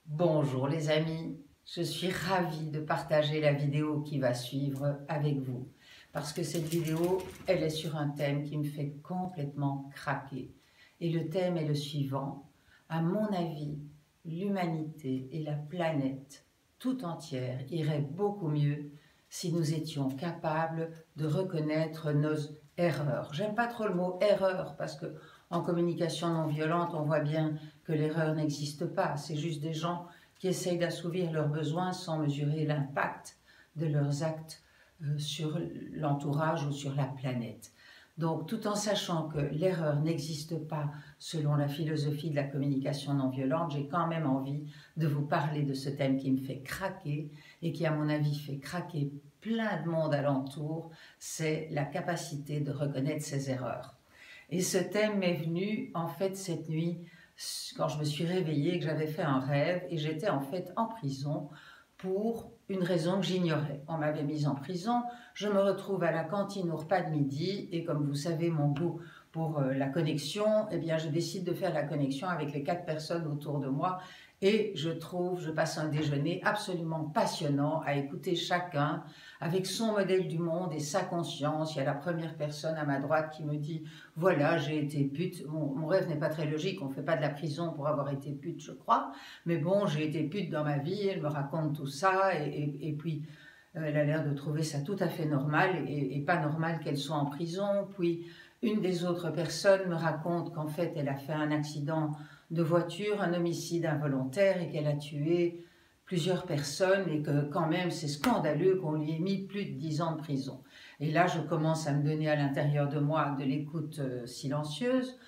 Bonjour les amis, je suis ravie de partager la vidéo qui va suivre avec vous parce que cette vidéo, elle est sur un thème qui me fait complètement craquer. Et le thème est le suivant: à mon avis, l'humanité et la planète tout entière irait beaucoup mieux si nous étions capables de reconnaître nos erreurs. J'aime pas trop le mot erreur parce que en communication non violente, on voit bien que l'erreur n'existe pas. C'est juste des gens qui essayent d'assouvir leurs besoins sans mesurer l'impact de leurs actes sur l'entourage ou sur la planète. Donc, tout en sachant que l'erreur n'existe pas selon la philosophie de la communication non violente, j'ai quand même envie de vous parler de ce thème qui me fait craquer et qui, à mon avis, fait craquer plein de monde alentour, c'est la capacité de reconnaître ses erreurs. Et ce thème m'est venu en fait cette nuit quand je me suis réveillée, que j'avais fait un rêve et j'étais en fait en prison pour une raison que j'ignorais. On m'avait mise en prison, je me retrouve à la cantine au repas de midi et comme vous savez mon goût pour la connexion, eh bien je décide de faire la connexion avec les 4 personnes autour de moi et je passe un déjeuner absolument passionnant à écouter chacun avec son modèle du monde et sa conscience. Il y a la première personne à ma droite qui me dit « Voilà, j'ai été pute. » Mon rêve n'est pas très logique, on ne fait pas de la prison pour avoir été pute, je crois. Mais bon, j'ai été pute dans ma vie, elle me raconte tout ça et puis elle a l'air de trouver ça tout à fait normal et pas normal qu'elle soit en prison. Puis une des autres personnes me raconte qu'en fait elle a fait un accident de voiture, un homicide involontaire et qu'elle a tué plusieurs personnes et que quand même c'est scandaleux qu'on lui ait mis plus de 10 ans de prison. Et là je commence à me donner à l'intérieur de moi de l'écoute silencieuse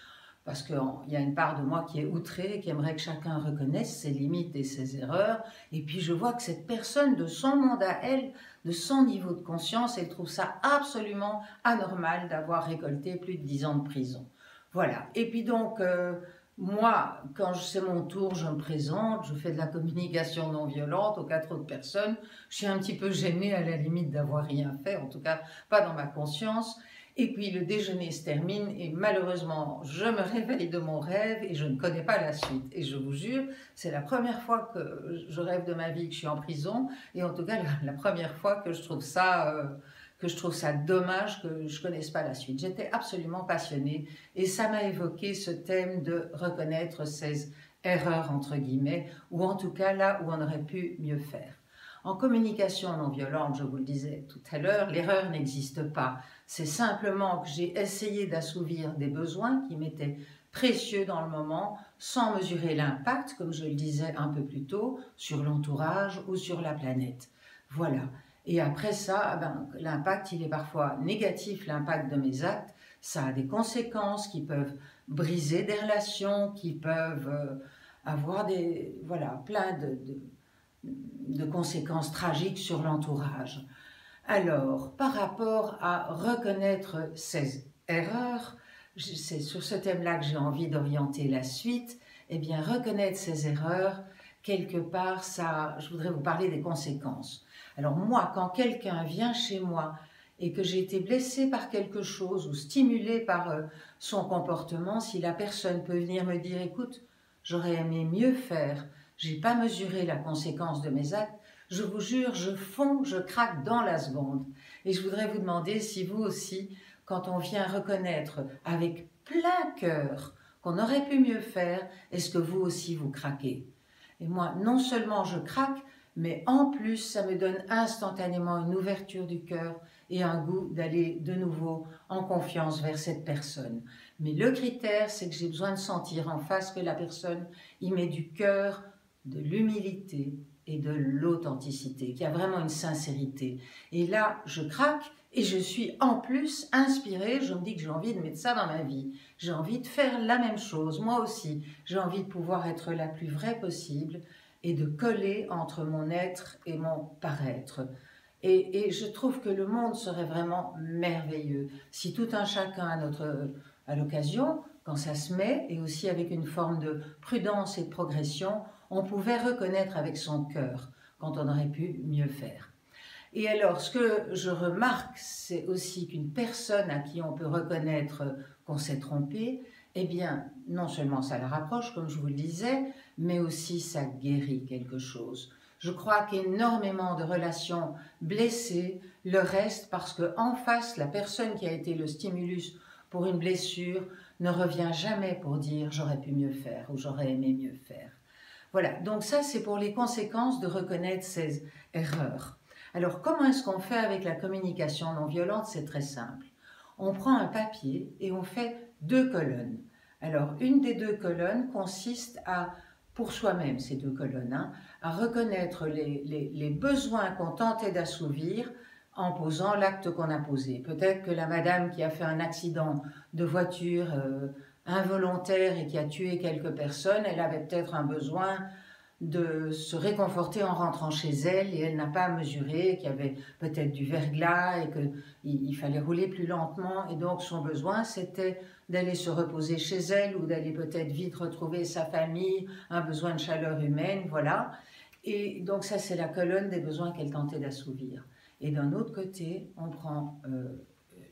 parce qu'il y a une part de moi qui est outrée, qui aimerait que chacun reconnaisse ses limites et ses erreurs. Et puis je vois que cette personne, de son monde à elle, de son niveau de conscience, elle trouve ça absolument anormal d'avoir récolté plus de 10 ans de prison. Voilà. Et puis donc, moi, quand c'est mon tour, je me présente, je fais de la communication non violente aux 4 autres personnes. Je suis un petit peu gênée à la limite d'avoir rien fait, en tout cas pas dans ma conscience. Et puis le déjeuner se termine et malheureusement, je me réveille de mon rêve et je ne connais pas la suite. Et je vous jure, c'est la première fois que je rêve de ma vie que je suis en prison et en tout cas la première fois que je trouve ça dommage que je ne connaisse pas la suite. J'étais absolument passionnée et ça m'a évoqué ce thème de reconnaître ses erreurs entre guillemets ou en tout cas là où on aurait pu mieux faire. En communication non violente, je vous le disais tout à l'heure, l'erreur n'existe pas. C'est simplement que j'ai essayé d'assouvir des besoins qui m'étaient précieux dans le moment, sans mesurer l'impact, comme je le disais un peu plus tôt, sur l'entourage ou sur la planète. Voilà. Et après ça, l'impact, il est parfois négatif, l'impact de mes actes. Ça a des conséquences qui peuvent briser des relations, qui peuvent avoir plein de conséquences tragiques sur l'entourage. Alors, par rapport à reconnaître ses erreurs, c'est sur ce thème-là que j'ai envie d'orienter la suite. Eh bien, reconnaître ses erreurs, quelque part, je voudrais vous parler des conséquences. Alors moi, quand quelqu'un vient chez moi et que j'ai été blessée par quelque chose ou stimulée par son comportement, si la personne peut venir me dire « Écoute, j'aurais aimé mieux faire, j'ai pas mesuré la conséquence de mes actes », je vous jure, je fonds, je craque dans la seconde. Et je voudrais vous demander si vous aussi, quand on vient reconnaître avec plein cœur qu'on aurait pu mieux faire, est-ce que vous aussi vous craquez? Et moi, non seulement je craque, mais en plus, ça me donne instantanément une ouverture du cœur et un goût d'aller de nouveau en confiance vers cette personne. Mais le critère, c'est que j'ai besoin de sentir en face que la personne y met du cœur, de l'humilité et de l'authenticité, qu'il y a vraiment une sincérité. Et là, je craque et je suis en plus inspirée, je me dis que j'ai envie de mettre ça dans ma vie. J'ai envie de faire la même chose, moi aussi. J'ai envie de pouvoir être la plus vraie possible et de coller entre mon être et mon paraître. Et je trouve que le monde serait vraiment merveilleux si tout un chacun à l'occasion, quand ça se met, et aussi avec une forme de prudence et de progression, on pouvait reconnaître avec son cœur quand on aurait pu mieux faire. Et alors, ce que je remarque, c'est aussi qu'une personne à qui on peut reconnaître qu'on s'est trompé, eh bien, non seulement ça la rapproche, comme je vous le disais, mais aussi ça guérit quelque chose. Je crois qu'énormément de relations blessées le restent parce qu'en face, la personne qui a été le stimulus pour une blessure ne revient jamais pour dire « j'aurais pu mieux faire » ou « j'aurais aimé mieux faire ». Voilà, donc ça c'est pour les conséquences de reconnaître ces erreurs. Alors comment est-ce qu'on fait avec la communication non violente? C'est très simple. On prend un papier et on fait 2 colonnes. Alors une des 2 colonnes consiste à, pour soi-même ces 2 colonnes, hein, à reconnaître les besoins qu'on tentait d'assouvir en posant l'acte qu'on a posé. Peut-être que la madame qui a fait un accident de voiture involontaire et qui a tué quelques personnes, elle avait peut-être un besoin de se réconforter en rentrant chez elle et elle n'a pas mesuré qu'il y avait peut-être du verglas et qu'il fallait rouler plus lentement et donc son besoin c'était d'aller se reposer chez elle ou d'aller peut-être vite retrouver sa famille, un besoin de chaleur humaine, voilà. Et donc ça c'est la colonne des besoins qu'elle tentait d'assouvir. Et d'un autre côté, on prend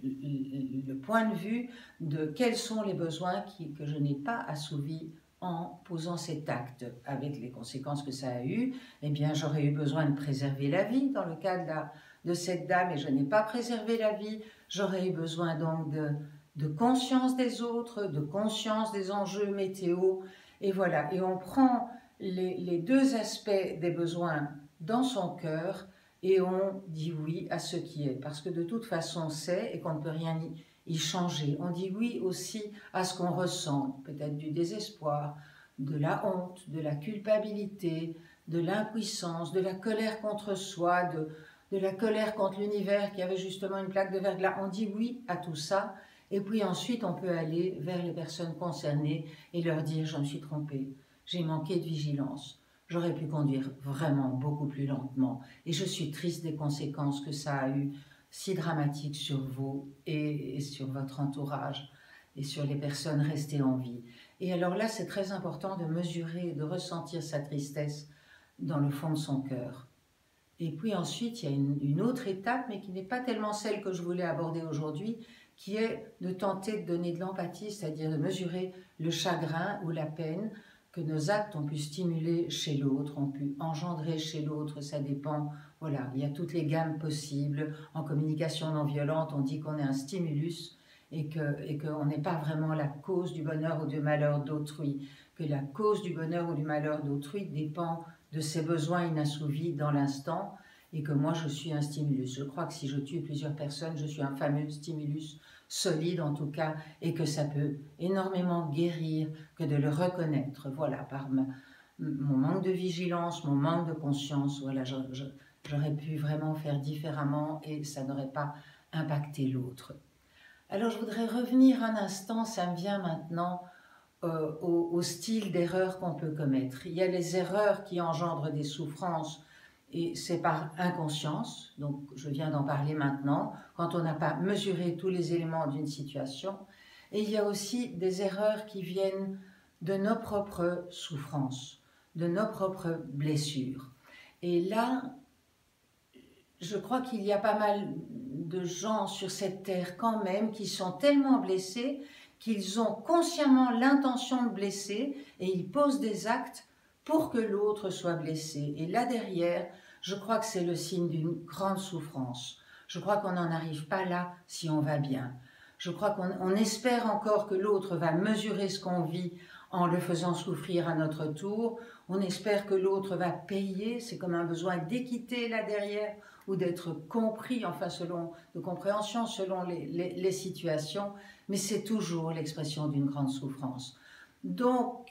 le point de vue de quels sont les besoins que je n'ai pas assouvis en posant cet acte, avec les conséquences que ça a eu. Eh bien, j'aurais eu besoin de préserver la vie dans le cas de cette dame et je n'ai pas préservé la vie. J'aurais eu besoin donc de conscience des autres, de conscience des enjeux météo. Et voilà, et on prend les 2 aspects des besoins dans son cœur et on dit oui à ce qui est, parce que de toute façon c'est et qu'on ne peut rien y changer. On dit oui aussi à ce qu'on ressent, peut-être du désespoir, de la honte, de la culpabilité, de l'impuissance, de la colère contre soi, de la colère contre l'univers qui avait justement une plaque de verglas. On dit oui à tout ça et puis ensuite on peut aller vers les personnes concernées et leur dire « je me suis trompée, j'ai manqué de vigilance ». J'aurais pu conduire vraiment beaucoup plus lentement et je suis triste des conséquences que ça a eu si dramatiques sur vous et sur votre entourage et sur les personnes restées en vie. Et alors là, c'est très important de mesurer, de ressentir sa tristesse dans le fond de son cœur. Et puis ensuite, il y a une autre étape, mais qui n'est pas tellement celle que je voulais aborder aujourd'hui, qui est de tenter de donner de l'empathie, c'est-à-dire de mesurer le chagrin ou la peine que nos actes ont pu stimuler chez l'autre, ont pu engendrer chez l'autre, ça dépend, voilà, il y a toutes les gammes possibles. En communication non violente, on dit qu'on est un stimulus et qu'on n'est pas vraiment la cause du bonheur ou du malheur d'autrui, que la cause du bonheur ou du malheur d'autrui dépend de ses besoins inassouvis dans l'instant et que moi je suis un stimulus. Je crois que si je tue plusieurs personnes, je suis un fameux stimulus solide en tout cas, et que ça peut énormément guérir que de le reconnaître, voilà, par mon manque de vigilance, mon manque de conscience, voilà, j'aurais pu vraiment faire différemment et ça n'aurait pas impacté l'autre. Alors je voudrais revenir un instant, ça me vient maintenant, au style d'erreur qu'on peut commettre. Il y a les erreurs qui engendrent des souffrances, et c'est par inconscience, donc je viens d'en parler maintenant, quand on n'a pas mesuré tous les éléments d'une situation. Et il y a aussi des erreurs qui viennent de nos propres souffrances, de nos propres blessures. Et là, je crois qu'il y a pas mal de gens sur cette terre quand même qui sont tellement blessés qu'ils ont consciemment l'intention de blesser et ils posent des actes pour que l'autre soit blessé. Et là derrière, je crois que c'est le signe d'une grande souffrance. Je crois qu'on n'en arrive pas là si on va bien. Je crois qu'on espère encore que l'autre va mesurer ce qu'on vit en le faisant souffrir à notre tour. On espère que l'autre va payer, c'est comme un besoin d'équité là derrière, ou d'être compris, enfin de compréhension selon les situations, mais c'est toujours l'expression d'une grande souffrance. Donc,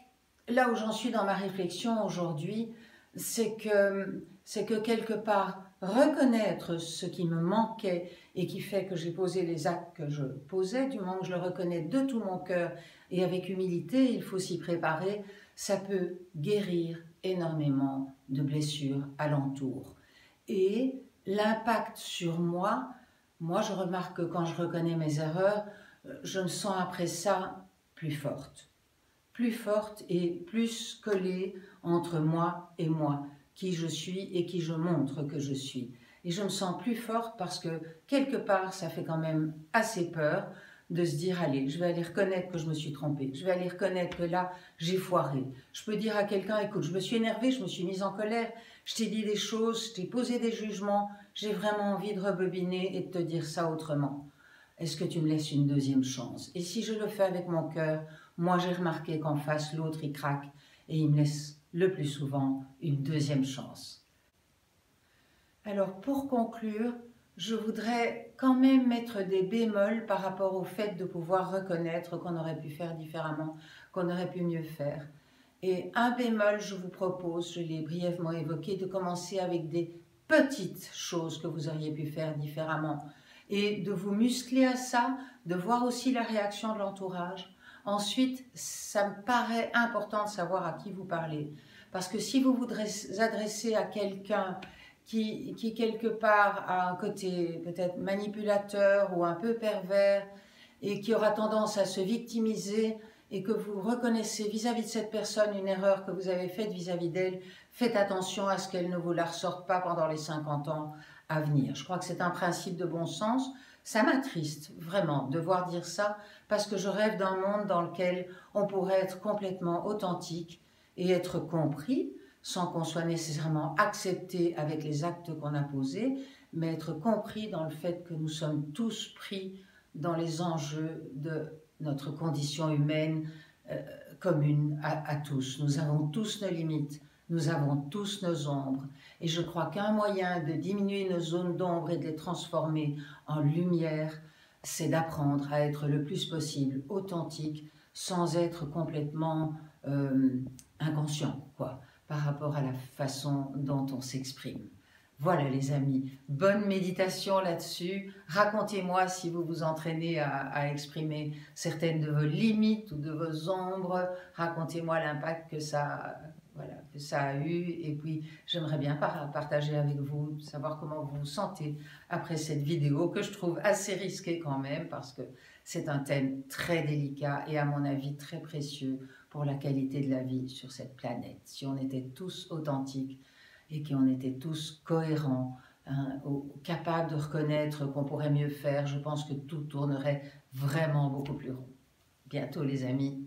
là où j'en suis dans ma réflexion aujourd'hui, c'est que quelque part, reconnaître ce qui me manquait et qui fait que j'ai posé les actes que je posais, du moment que je le reconnais de tout mon cœur et avec humilité, il faut s'y préparer, ça peut guérir énormément de blessures alentour. Et l'impact sur moi, je remarque que quand je reconnais mes erreurs, je me sens après ça plus forte et plus collée entre moi et moi, qui je suis et qui je montre que je suis. Et je me sens plus forte parce que quelque part, ça fait quand même assez peur de se dire, allez, je vais aller reconnaître que je me suis trompée, je vais aller reconnaître que là, j'ai foiré. Je peux dire à quelqu'un, écoute, je me suis énervée, je me suis mise en colère, je t'ai dit des choses, je t'ai posé des jugements, j'ai vraiment envie de rebobiner et de te dire ça autrement. Est-ce que tu me laisses une deuxième chance? Et si je le fais avec mon cœur, moi j'ai remarqué qu'en face, l'autre il craque et il me laisse le plus souvent une deuxième chance. Alors pour conclure, je voudrais quand même mettre des bémols par rapport au fait de pouvoir reconnaître qu'on aurait pu faire différemment, qu'on aurait pu mieux faire. Et un bémol, je vous propose, je l'ai brièvement évoqué, de commencer avec des petites choses que vous auriez pu faire différemment et de vous muscler à ça, de voir aussi la réaction de l'entourage. Ensuite, ça me paraît important de savoir à qui vous parlez. Parce que si vous voudrez adresser à quelqu'un qui quelque part a un côté peut-être manipulateur ou un peu pervers et qui aura tendance à se victimiser et que vous reconnaissez vis-à-vis de cette personne une erreur que vous avez faite vis-à-vis d'elle, faites attention à ce qu'elle ne vous la ressorte pas pendant les 50 ans à venir. Je crois que c'est un principe de bon sens. Ça m'attriste vraiment de voir dire ça parce que je rêve d'un monde dans lequel on pourrait être complètement authentique et être compris sans qu'on soit nécessairement accepté avec les actes qu'on a posés, mais être compris dans le fait que nous sommes tous pris dans les enjeux de notre condition humaine commune à tous. Nous avons tous nos limites, nous avons tous nos ombres. Et je crois qu'un moyen de diminuer nos zones d'ombre et de les transformer en lumière, c'est d'apprendre à être le plus possible authentique sans être complètement inconscient, quoi, par rapport à la façon dont on s'exprime. Voilà les amis, bonne méditation là-dessus. Racontez-moi si vous vous entraînez à exprimer certaines de vos limites ou de vos ombres. Racontez-moi l'impact que ça, voilà, que ça a eu. Et puis j'aimerais bien partager avec vous, savoir comment vous vous sentez après cette vidéo que je trouve assez risquée quand même parce que c'est un thème très délicat et à mon avis très précieux pour la qualité de la vie sur cette planète. Si on était tous authentiques, et qu'on était tous cohérents, hein, capables de reconnaître qu'on pourrait mieux faire, je pense que tout tournerait vraiment beaucoup plus rond. Bientôt les amis.